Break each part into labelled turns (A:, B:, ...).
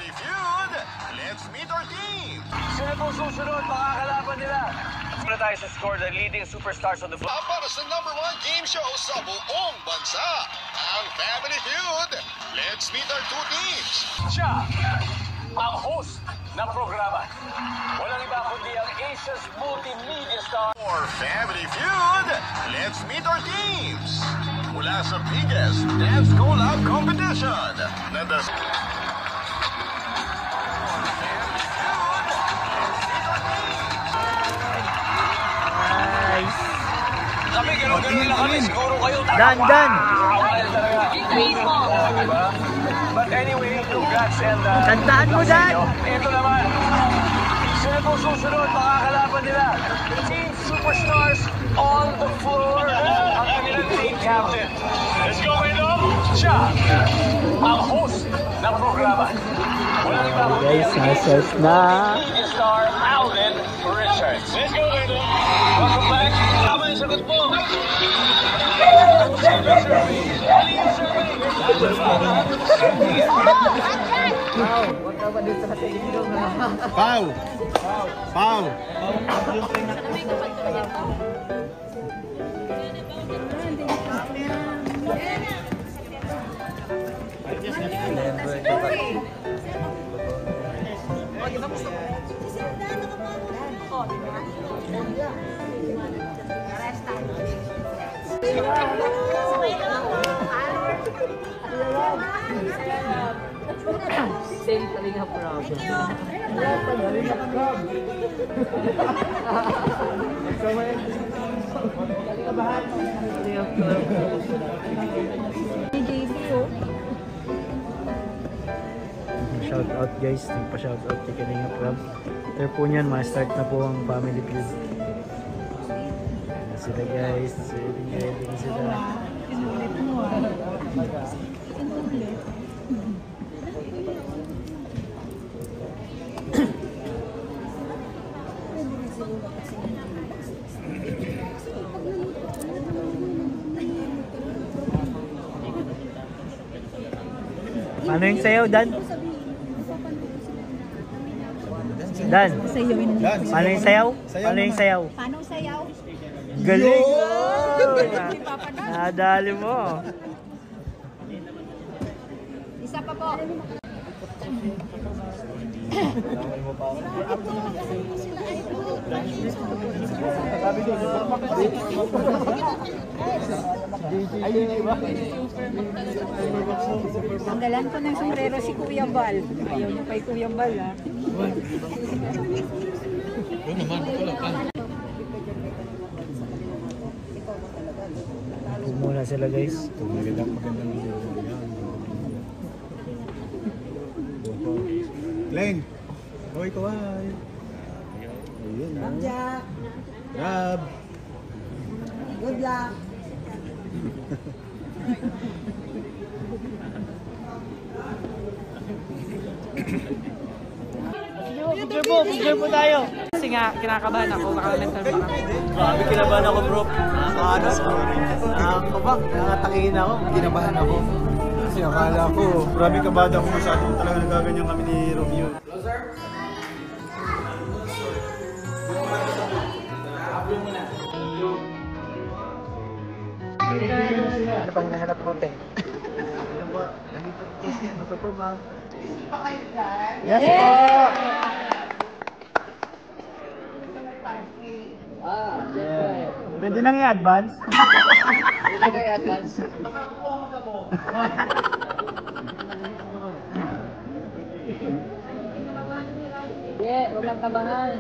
A: Family Feud. Let's meet our team.
B: Sino po susunod mga kalaban nila? Muna tayo sa score, the leading superstars on the floor.
A: Para sa #1 game show sa buong bansa, ang Family Feud. Let's meet our two teams.
B: Siya, ang host ng programa. Walang iba kundi ang Asia's multimedia star.
A: For Family Feud, let's meet our teams. Mula sa biggest dance collab competition na the...
B: Kami, gano'n lang kami. Siguro kayo.
C: Dan!
B: But anyway, congrats and...
C: Tandaan mo, Dan!
B: Ito naman. Sino po susunod mga kalaban nila? Team Superstars on the floor. Ang kanilang team captain. Let's go, Wendell! Siya, ang host ng programa. Walang iba kundi ang
C: Guys, na!
B: media star Alvin Richards. Let's go, Wendell! Welcome back. Tama yung sagot mo.
D: Pau! Pau!
C: Same Kalinga problem. Shout out guys, nagpa-shout out kay Kalinga Prab. After po niyan, ma-start na po ang Family Feud. Ayan sila guys, ready na sila. Ano yung sayaw, Dan? Dan? Paano yung sayaw? Paano yung sayaw?
E: Paano sayaw?
C: Galing! Nadali mo.
E: Isa pa po. Ang galan ko ng sombrero si Kuya Bal. Ayaw niyo kay Kuya Bal, ha?
C: Muna sila guys.
D: Magandang Glenn! Hoy, kaway! Ayun,
E: Jack,
D: Rab!
E: good luck.
C: Picture po tayo.
F: Kasi nga, kinakabahan ako, nakalimutan pa kami.
C: Grabe, kinabahan ako bro. Nakakabang, nakatakihin ako. Kinabahan ako.
D: Kasi akala ko, grabe kabada ako masyadong talaga nagaganyan kami ni Romeo.
C: Ano pang nahanap ko, te? Ano ba? Ano po ba? Yes po! Pwede nang i-advance? Pwede nang i-advance?
F: Hindi, huwag lang kabahan.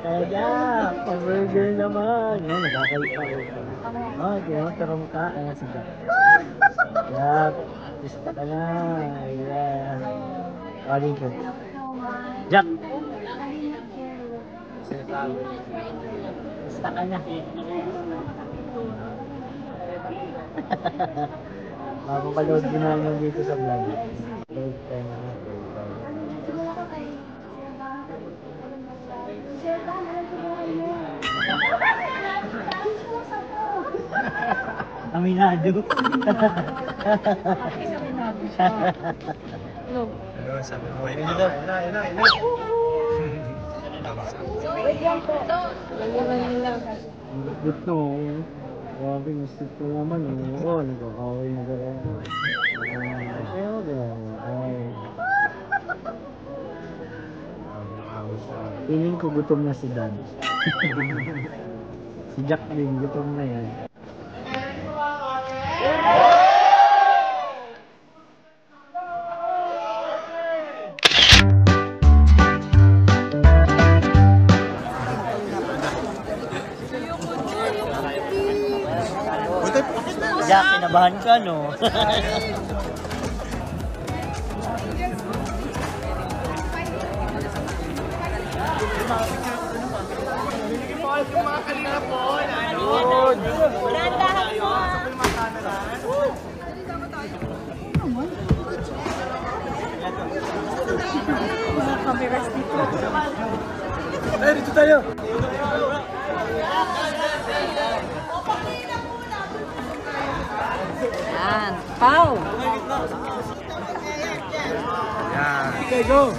C: Kaya, pang-burger naman. Yan, nakakalit ako. Oh, kaya matarong ka. Ayan, sige. Yap. Artista ka na. Yeah. Calling ko. Jack! Artista ka na. Makapapaload din namin dito sa vlog. Load time na. Aminado.
F: No.
D: Sabi ko,
F: Wait lang po. Lagyan lang.
C: Good no. Grabe, gusto ko naman. Oo, nag-away na gano'n. Ayaw gano'n. Feeling ko gutom na si Dan. Si Jack din, gutom na yan. Jack, kinabahan ka, no?
D: dito tayo!
E: Yan. Pau!
D: Yan. Okay, go!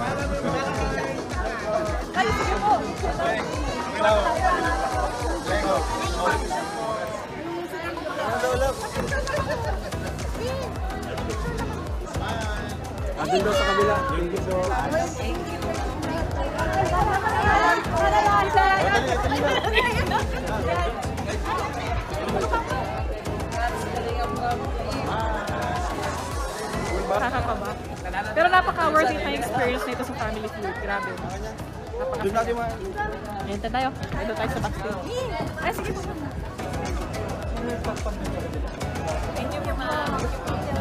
D: Andun daw sa kabila. Thank you, so.
F: Nakakakaba. Pero napaka-worth it na experience nito sa family food. Grabe.
D: Doon natin mga...
F: Hintay tayo. Ito tayo sa backstage. Ay, sige po. Thank you, ma'am.